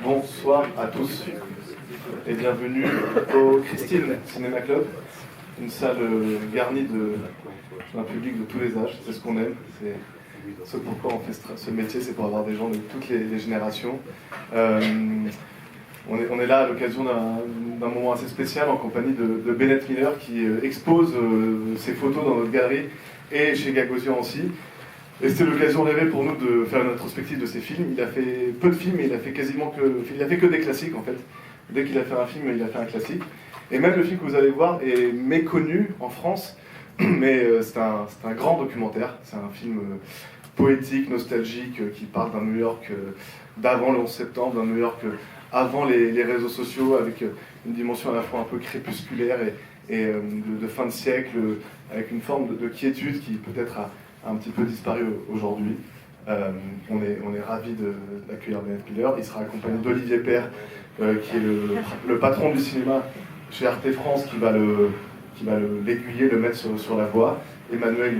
Bonsoir à tous et bienvenue au Christine Cinéma Club, une salle garnie d'un public de tous les âges. C'est ce qu'on aime, c'est ce pourquoi on fait ce métier, c'est pour avoir des gens de toutes les générations. On est là à l'occasion d'un moment assez spécial en compagnie de Bennett Miller qui expose ses photos dans notre galerie et chez Gagosian aussi. Et c'était l'occasion rêvée pour nous de faire une rétrospective de ses films. Il a fait peu de films, mais il a fait que des classiques en fait. Dès qu'il a fait un film, il a fait un classique. Et même le film que vous allez voir est méconnu en France, mais c'est un grand documentaire. C'est un film poétique, nostalgique, qui parle d'un New York d'avant le 11 septembre, d'un New York avant les réseaux sociaux, avec une dimension à la fois un peu crépusculaire et de fin de siècle, avec une forme de quiétude qui peut-être a un petit peu disparu aujourd'hui. On est ravis d'accueillir Bennett Miller. Il sera accompagné d'Olivier Père, qui est le patron du cinéma chez Arte France, qui va l'aiguiller, le mettre sur la voie. Emmanuel,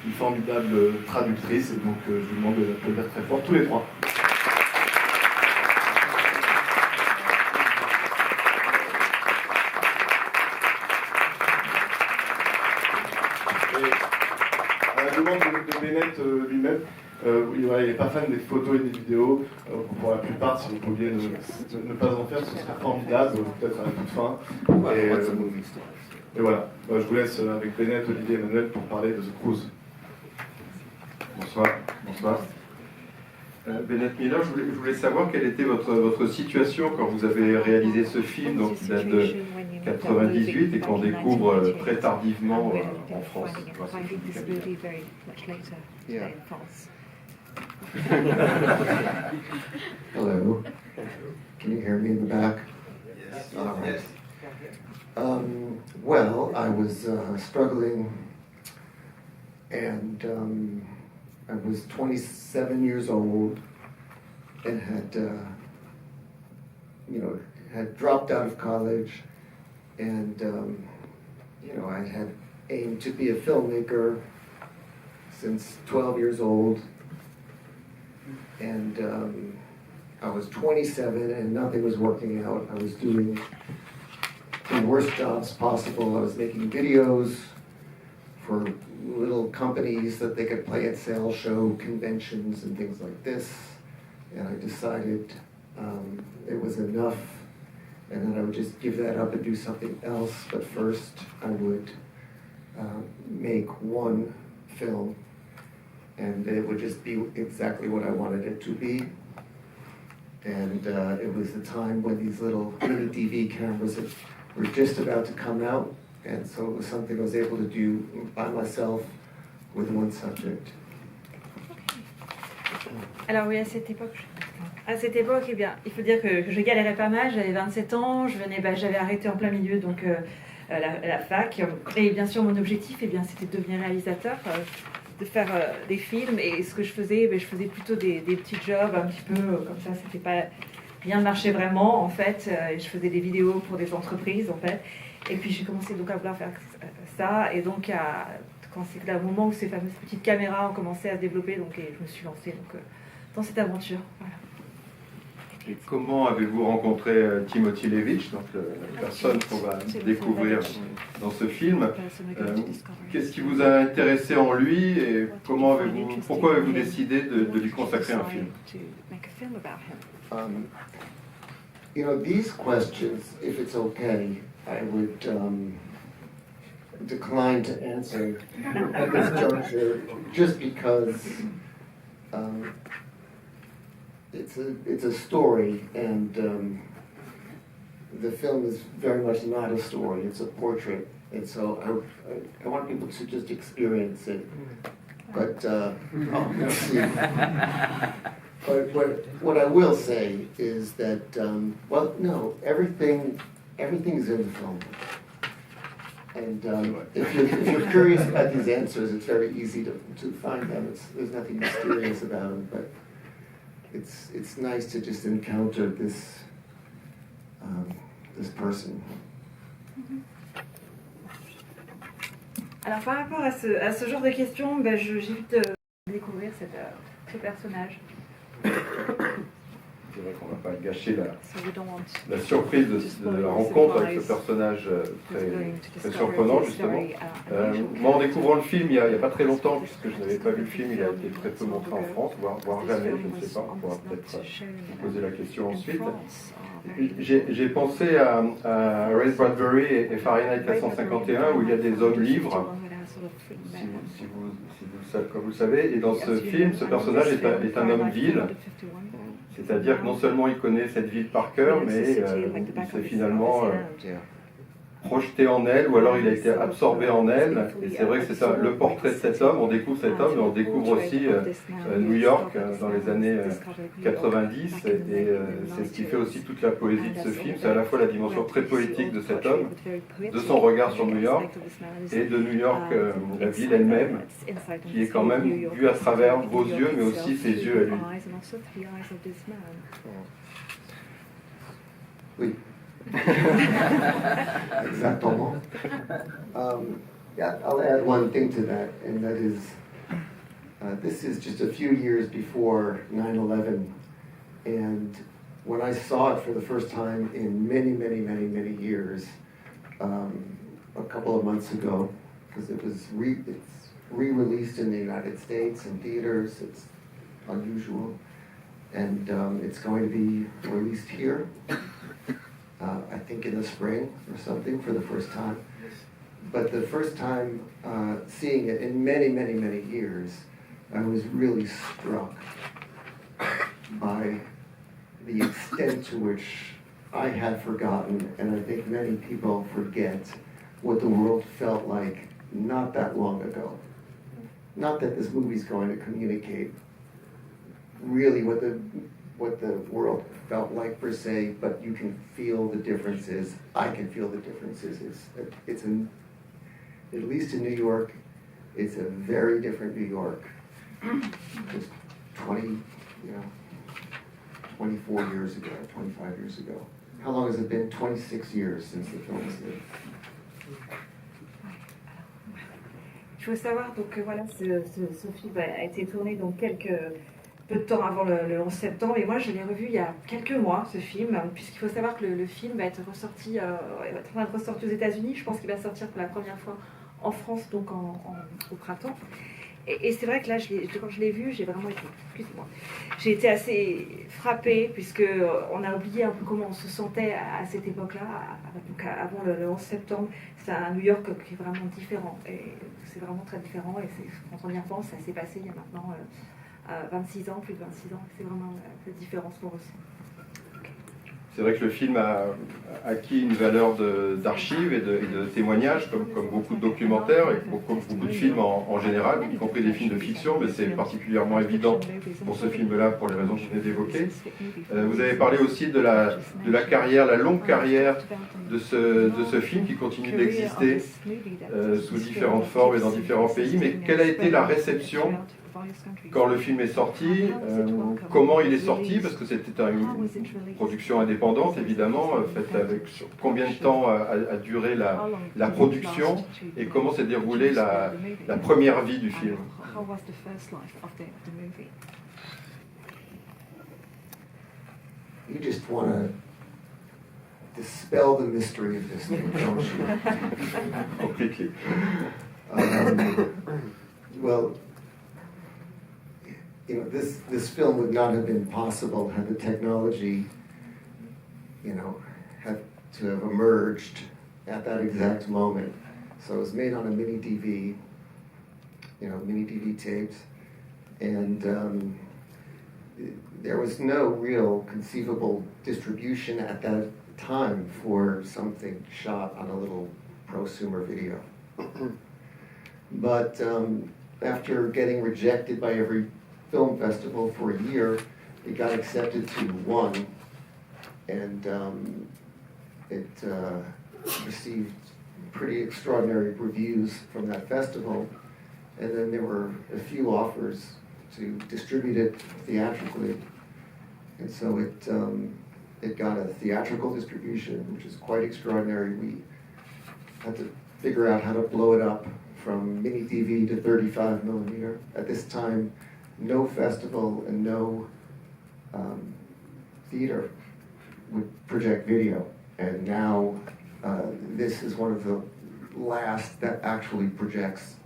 une formidable traductrice, et donc je vous demande de l'applaudir très fort, tous les trois. De Bennett lui-même, il n'est pas fan des photos et des vidéos. Pour la plupart, si vous pouviez ne pas en faire, ce serait formidable, peut-être à la toute fin. Et voilà, je vous laisse avec Bennett, Olivier et Emmanuel pour parler de The Cruise. Bonsoir. Bonsoir. Bennett Miller, je voulais savoir quelle était votre situation quand vous avez réalisé ce film, donc qui date de 98 et qu'on découvre très tardivement en France. Yeah. Hello. Can you hear me in the back? Yes. All right. Well, I was struggling, and I was 27 years old, and had dropped out of college, and I had aimed to be a filmmaker since 12 years old, and I was 27 and nothing was working out. I was doing the worst jobs possible. I was making videos for little companies that they could play at sales show conventions and things like this, and I decided it was enough, and then I would just give that up and do something else. But first I would make one film, and it would just be exactly what I wanted it to be. And it was the time when these little mini DV cameras were just about to come out, and so it was something I was able to do by myself with one subject. Alors oui, à cette époque, eh bien, il faut dire que je galérais pas mal. J'avais 27 ans, j'avais arrêté en plein milieu donc la fac, et bien sûr mon objectif, eh bien, c'était de devenir réalisateur, de faire des films. Et ce que je faisais, je faisais plutôt des petits jobs un petit peu comme ça. C'était pas rien ne marchait vraiment en fait. Je faisais des vidéos pour des entreprises en fait. Et puis j'ai commencé donc à vouloir faire ça, et donc quand c'est le moment où ces fameuses petites caméras ont commencé à se développer, et je me suis lancée dans cette aventure. Voilà. Et comment avez-vous rencontré Timothy Levitch, donc la personne qu'on va découvrir dans ce film? Qu'est-ce qui vous a intéressé en lui et pourquoi avez-vous décidé de lui consacrer un film? These questions, if it's okay, I would decline to answer at this juncture, just because it's a story, and the film is very much not a story; it's a portrait, and so I want people to just experience it. But but what I will say is that everything's in the film. And if you're curious about these answers, it's very easy to find them. There's nothing mysterious about them, but it's nice to just encounter this person. Alors par rapport à ce genre de questions, j'ai vite découvrir ce personnage. C'est vrai qu'on ne va pas gâcher la So we don't want la surprise de la rencontre avec ce personnage très surprenant, justement. Moi, en découvrant le film il n'y a pas très longtemps, puisque je n'avais pas vu le film, il a été très peu montré en France, voire jamais, je ne sais pas, on pourra peut-être poser la question ensuite. J'ai pensé à Ray Bradbury et Fahrenheit 451, où il y a des hommes libres, comme vous le savez, et dans ce film, ce personnage est un homme ville. C'est-à-dire que non seulement il connaît cette ville par cœur, mais il s'est finalement projeté en elle, ou alors il a été absorbé en elle. Et c'est vrai que c'est le portrait de cet homme, on découvre cet homme, mais on découvre aussi New York dans les années 90, et c'est ce qui fait aussi toute la poésie de ce film. C'est à la fois la dimension très poétique de cet homme, de son regard sur New York, et de New York, la ville elle-même, qui est quand même vue à travers vos yeux, mais aussi ses yeux à lui. Oui. Exactement. Yeah, I'll add one thing to that, and that is, this is just a few years before 9/11, and when I saw it for the first time in many, many, many, many years, a couple of months ago, because it's re-released in the United States in theaters. It's unusual, and it's going to be released here. I think in the spring or something for the first time. But the first time seeing it in many, many, many years, I was really struck by the extent to which I had forgotten, and I think many people forget, what the world felt like not that long ago. Not that this movie's going to communicate really what the world felt like per se, but you can feel the differences. I can feel the differences. It's at least in New York, it's a very different New York. Just 24 years ago, 25 years ago. How long has it been? 26 years since the film was made. Il faut savoir donc voilà, ce film a été tourné donc peu de temps avant le 11 septembre, et moi je l'ai revu il y a quelques mois, ce film, puisqu'il faut savoir que le film va être ressorti, il va être en train de ressortir aux États-Unis. Je pense qu'il va sortir pour la première fois en France, donc au printemps. Et c'est vrai que là, quand je l'ai vu, j'ai vraiment été, j'ai été assez frappée, puisqu'on a oublié un peu comment on se sentait à cette époque-là, donc avant le 11 septembre. C'est un New York qui est vraiment différent, et c'est vraiment très différent, et quand on y repense, ça s'est passé il y a maintenant 26 ans, plus de 26 ans, c'est vraiment la différence qu'on ressent. C'est vrai que le film a acquis une valeur d'archives et de témoignages, comme beaucoup de documentaires et beaucoup de films en général, y compris des films de fiction, mais c'est particulièrement évident pour ce film-là, pour les raisons que je venais d'évoquer. Vous avez parlé aussi de la carrière, la longue carrière de ce film qui continue d'exister sous différentes formes et dans différents pays, mais quelle a été la réception quand le film est sorti, comment il est sorti, parce que c'était une production indépendante évidemment, faite avec combien de temps a duré la production et comment s'est déroulée la première vie du film. You just want to dispel the mystery of this thing, don't you? Completely. Well, you know, this film would not have been possible had the technology, had to have emerged at that exact moment. So it was made on a mini DV, mini DV tapes, and there was no real conceivable distribution at that time for something shot on a little prosumer video. But after getting rejected by every film festival for a year, it got accepted to one, and it received pretty extraordinary reviews from that festival. And then there were a few offers to distribute it theatrically, and so it got a theatrical distribution, which is quite extraordinary. We had to figure out how to blow it up from mini DV to 35 millimeter. At this time, no festival and no theater would project video. And now this is one of the last that actually projects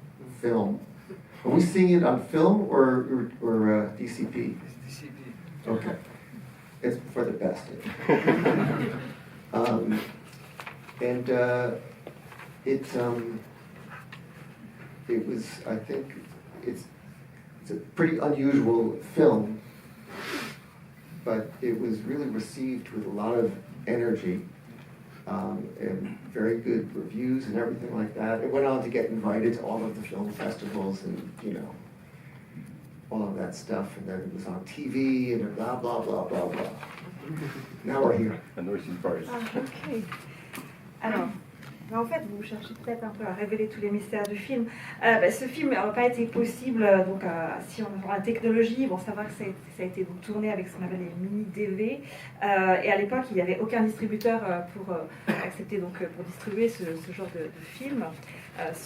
film. Are we seeing it on film or DCP? DCP. Okay. It's for the best. It was, I think, it's a pretty unusual film, but it was really received with a lot of energy and very good reviews and everything like that. It went on to get invited to all of the film festivals and, you know, all of that stuff, and then it was on TV and blah, blah, blah, blah, blah. Now we're here. And North Paris. Ah, ok. Alors, en fait, vous cherchez peut-être un peu à révéler tous les mystères du film. Ce film n'aurait pas été possible donc, si on a la technologie. Bon, savoir que ça a été donc, tourné avec ce qu'on appelle les mini-DV. Et à l'époque, il n'y avait aucun distributeur pour accepter, donc, pour distribuer ce genre de film.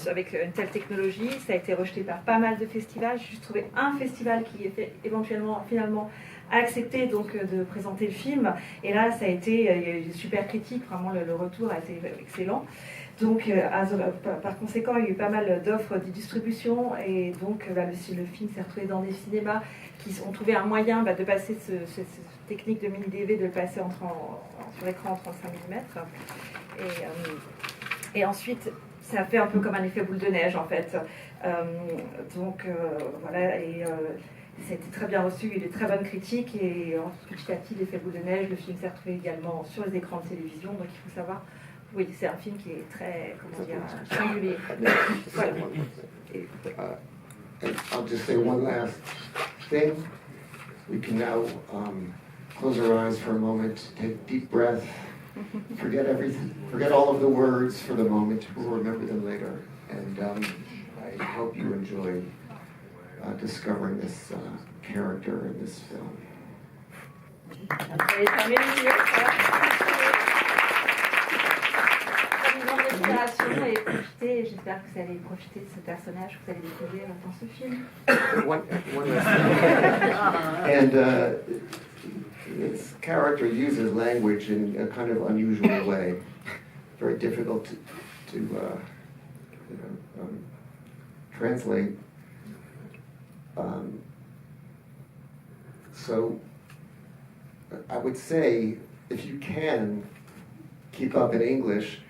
Avec une telle technologie, ça a été rejeté par pas mal de festivals. J'ai juste trouvé un festival qui est éventuellement, finalement, a accepté donc de présenter le film, et là ça a été il y a eu des super critiques, vraiment le retour a été excellent. Donc par conséquent il y a eu pas mal d'offres de distribution, et donc le film s'est retrouvé dans des cinémas qui ont trouvé un moyen de passer cette technique de mini-DV, de le passer sur écran en 35 mm. Et ensuite ça a fait un peu comme un effet boule de neige en fait. Voilà, et ça a été très bien reçu, il y a eu de très bonnes critiques, et petit à petit, l'effet boule de neige, le film s'est retrouvé également sur les écrans de télévision, donc il faut savoir, oui, c'est un film qui est très, comment dire, singulier. Voilà. And I'll just say one last thing. We can now close our eyes for a moment, take a deep breath, forget everything, forget all of the words for the moment, we'll remember them later, and I hope you enjoy discovering this character in this film. J'espère que vous allez profiter de ce personnage que vous allez découvrir dans ce film. One last thing. And this character uses language in a kind of unusual way, very difficult to translate. So I would say, if you can keep up in English,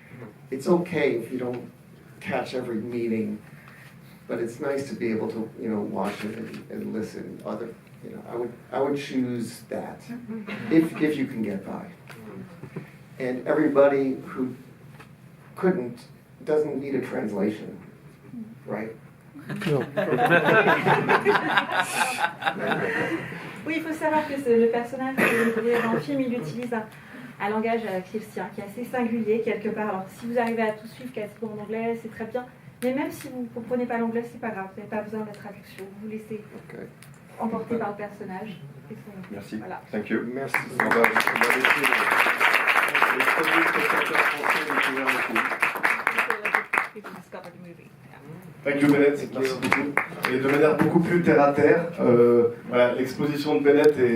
it's okay if you don't catch every meaning, but it's nice to be able to, watch it and listen. I would choose that if you can get by. And everybody who couldn't doesn't need a translation, right? Oui, il faut savoir que le personnage que vous découvrez dans le film, il utilise un langage qui est assez singulier quelque part. Alors si vous arrivez à tout suivre quasiment en anglais, c'est très bien. Mais même si vous ne comprenez pas l'anglais, c'est pas grave, vous n'avez pas besoin de la traduction. Vous vous laissez emporter par le personnage. Merci. Voilà. Thank you. Merci. On va laisser les premiers spectateurs français découvrir le film. Thank you Bennett, merci beaucoup. Et de manière beaucoup plus terre à terre, voilà, l'exposition de Bennett est